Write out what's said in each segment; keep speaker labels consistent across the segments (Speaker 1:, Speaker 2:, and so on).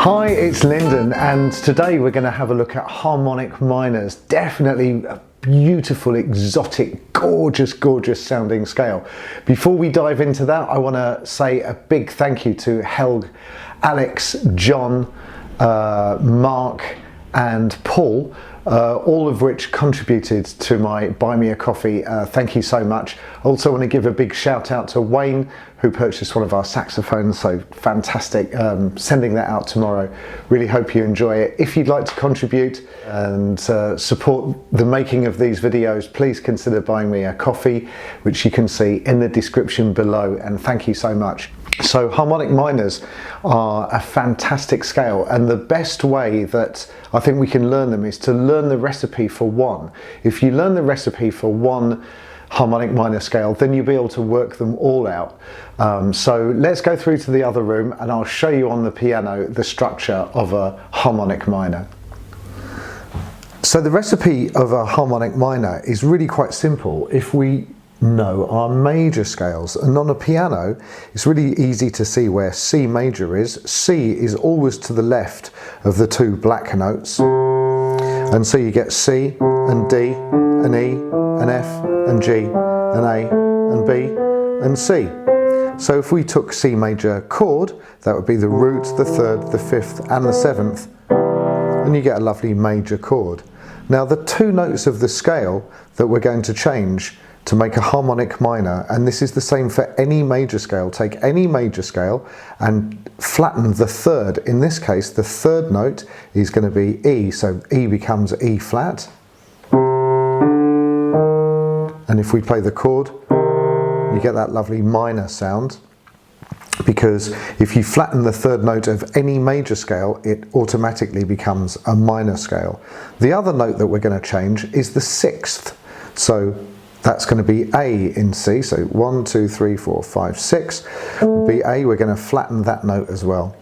Speaker 1: Hi, it's Lyndon, and today we're going to have a look at harmonic minors. Definitely a beautiful, exotic, gorgeous sounding scale. Before we dive into that, I want to say a big thank you to Helg, Alex, John, Mark and Paul, all of which contributed to my Buy Me a Coffee. Thank you so much. I also want to give a big shout out to Wayne, who purchased one of our saxophones, so fantastic. Sending that out tomorrow. Really hope you enjoy it. If you'd like to contribute and support the making of these videos, please consider buying me a coffee, which you can see in the description below, and thank you so much. So harmonic minors are a fantastic scale, and the best way that I think we can learn them is to learn the recipe for one. If you learn the recipe for one harmonic minor scale, then you'll be able to work them all out. So let's go through to the other room and I'll show you on the piano the structure of a harmonic minor. So the recipe of a harmonic minor is really quite simple if we know our major scales, and on a piano it's really easy to see where C major is. C is always to the left of the two black notes, and so you get C and D and E and F and G and A and B and C. So if we took C major chord, that would be the root, the third, the fifth and the seventh, and you get a lovely major chord. Now the two notes of the scale that we're going to change to make a harmonic minor, and this is the same for any major scale. Take any major scale and flatten the third. In this case, the third note is going to be E, so E becomes E flat. And if we play the chord, you get that lovely minor sound, because if you flatten the third note of any major scale, it automatically becomes a minor scale. The other note that we're going to change is the sixth. So that's going to be A in C, so 1, 2, 3, 4, 5, 6 would be A. We're going to flatten that note as well.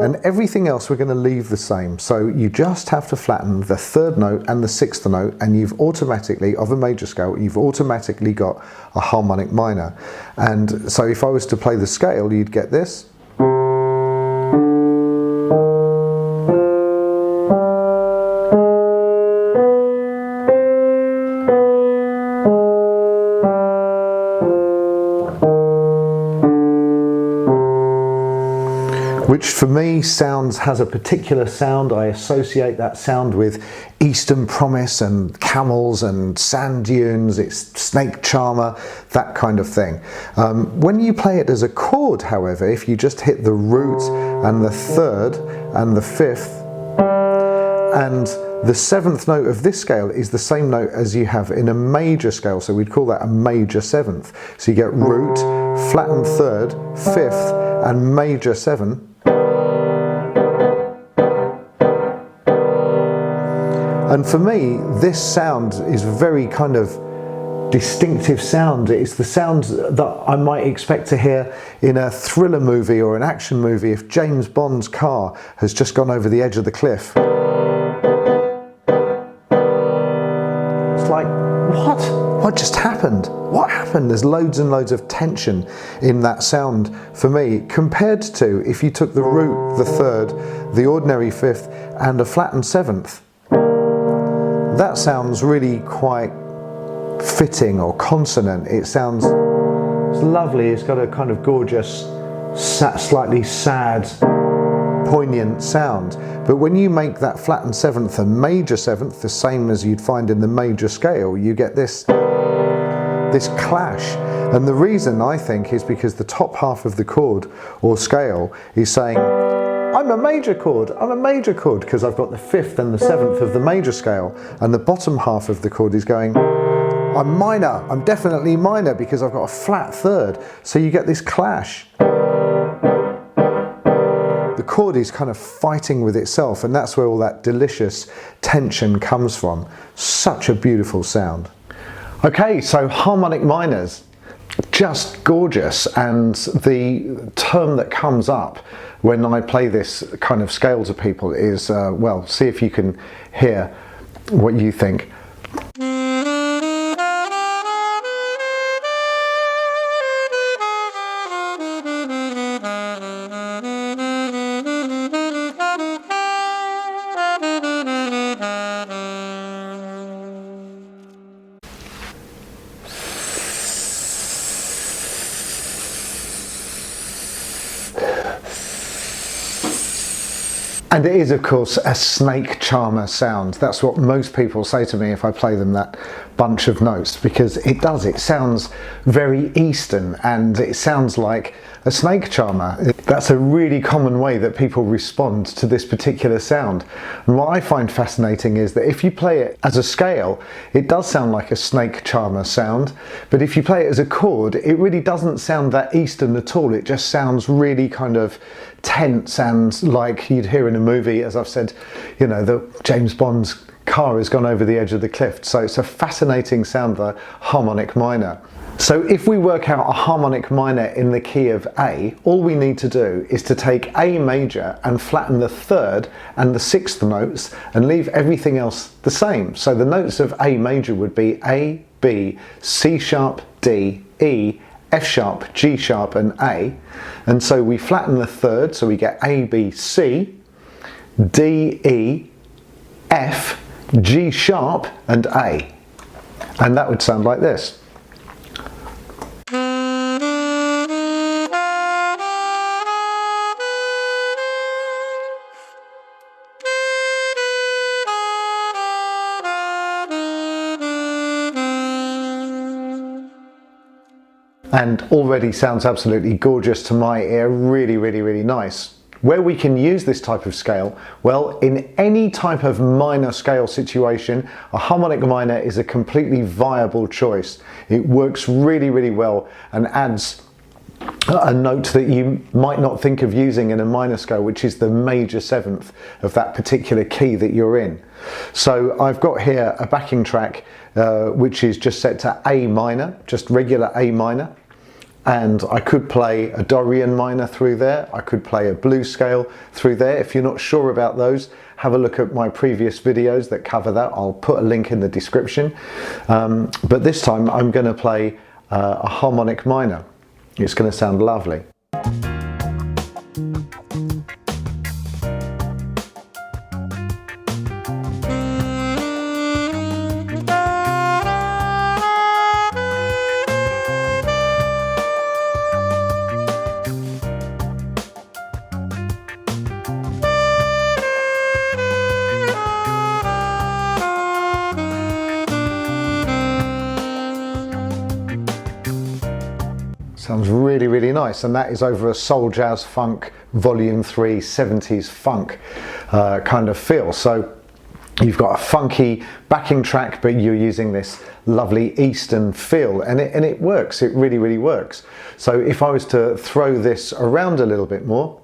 Speaker 1: And everything else we're going to leave the same. So you just have to flatten the third note and the sixth note, and you've automatically, of a major scale, you've automatically got a harmonic minor. And so if I was to play the scale, you'd get this. Which for me has a particular sound. I associate that sound with Eastern Promise and camels and sand dunes. It's snake charmer, that kind of thing. When you play it as a chord, however, if you just hit the root and the third and the fifth, and the seventh note of this scale is the same note as you have in a major scale, so we'd call that a major seventh. So you get root, flattened third, fifth and major seven. And for me, this sound is very kind of distinctive sound. It's the sound that I might expect to hear in a thriller movie or an action movie if James Bond's car has just gone over the edge of the cliff. It's like, what? What just happened? What happened? There's loads and loads of tension in that sound for me, compared to if you took the root, the third, the ordinary fifth and a flattened seventh. That sounds really quite fitting or consonant. It sounds lovely. It's got a kind of gorgeous, slightly sad, poignant sound. But when you make that flattened seventh a major seventh, the same as you'd find in the major scale, you get this clash. And the reason, I think, is because the top half of the chord or scale is saying, I'm a major chord, because I've got the fifth and the seventh of the major scale, and the bottom half of the chord is going, I'm minor, I'm definitely minor because I've got a flat third. So you get this clash. The chord is kind of fighting with itself, and that's where all that delicious tension comes from. Such a beautiful sound. Okay, so harmonic minors, just gorgeous, and the term that comes up when I play this kind of scale to people is, well, see if you can hear what you think. And it is, of course, a snake charmer sound. That's what most people say to me if I play them that bunch of notes, because it does. It sounds very Eastern, and it sounds like a snake charmer. That's a really common way that people respond to this particular sound. And what I find fascinating is that if you play it as a scale, it does sound like a snake charmer sound. But if you play it as a chord, it really doesn't sound that Eastern at all. It just sounds really kind of tense and like you'd hear in a movie, as I've said, you know, that James Bond's car has gone over the edge of the cliff. So it's a fascinating sound, the harmonic minor. So if we work out a harmonic minor in the key of A, all we need to do is to take A major and flatten the third and the sixth notes and leave everything else the same. So the notes of A major would be A, B, C sharp, D, E, F sharp, G sharp and A. And so we flatten the third, so we get A, B, C, D, E, F, G sharp and A. And that would sound like this. And already sounds absolutely gorgeous to my ear. Really, really, really nice. Where we can use this type of scale, well, in any type of minor scale situation, a harmonic minor is a completely viable choice. It works really, really well and adds a note that you might not think of using in a minor scale, which is the major seventh of that particular key that you're in. So I've got here a backing track which is just set to A minor, just regular A minor. And I could play a Dorian minor through there. I could play a blues scale through there. If you're not sure about those, have a look at my previous videos that cover that. I'll put a link in the description. But this time I'm going to play a harmonic minor. It's going to sound lovely. Sounds really, really nice, and that is over a soul jazz funk volume 3 70s funk kind of feel. So you've got a funky backing track, but you're using this lovely Eastern feel, and it works. It really, really works. So if I was to throw this around a little bit more,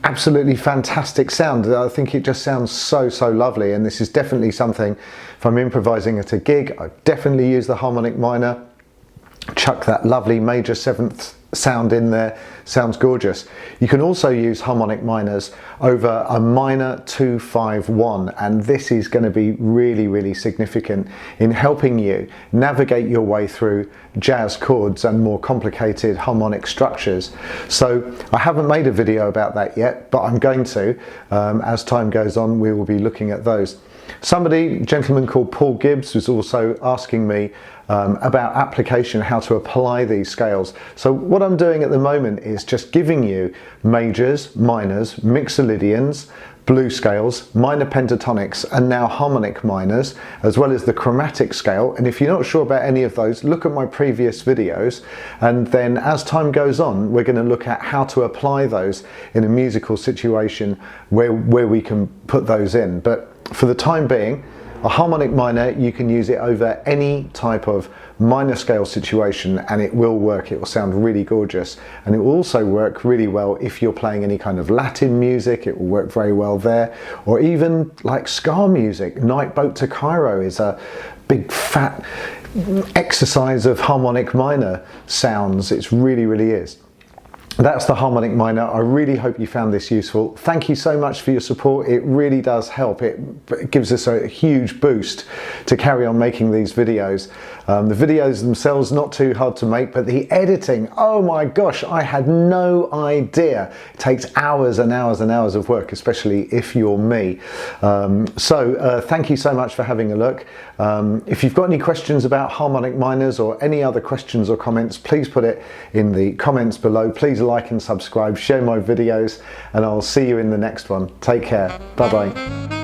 Speaker 1: absolutely fantastic sound. I think it just sounds so, so lovely, and this is definitely something, if I'm improvising at a gig, I definitely use the harmonic minor, chuck that lovely major seventh sound in there, sounds gorgeous. You can also use harmonic minors over a minor 2-5-1, and this is going to be really, really significant in helping you navigate your way through jazz chords and more complicated harmonic structures. So I haven't made a video about that yet, but I'm going to. As time goes on, we will be looking at those. Somebody, a gentleman called Paul Gibbs, was also asking me about application, how to apply these scales. So what I'm doing at the moment is just giving you majors, minors, mixolydians, blue scales, minor pentatonics, and now harmonic minors, as well as the chromatic scale. And if you're not sure about any of those, look at my previous videos, and then as time goes on, we're going to look at how to apply those in a musical situation where we can put those in. But for the time being, a harmonic minor, you can use it over any type of minor scale situation and it will work. It will sound really gorgeous, and it will also work really well if you're playing any kind of Latin music. It will work very well there, or even like ska music. Night Boat to Cairo is a big fat exercise of harmonic minor sounds. It really, really is. That's the harmonic minor. I really hope you found this useful. Thank you so much for your support. It really does help. It gives us a huge boost to carry on making these videos. The videos themselves not too hard to make, but the editing, oh my gosh, I had no idea. It takes hours and hours and hours of work, especially if you're me. Thank you so much for having a look. If you've got any questions about harmonic minors or any other questions or comments, please put it in the comments below. Please like and subscribe, share my videos, and I'll see you in the next one. Take care. Bye bye.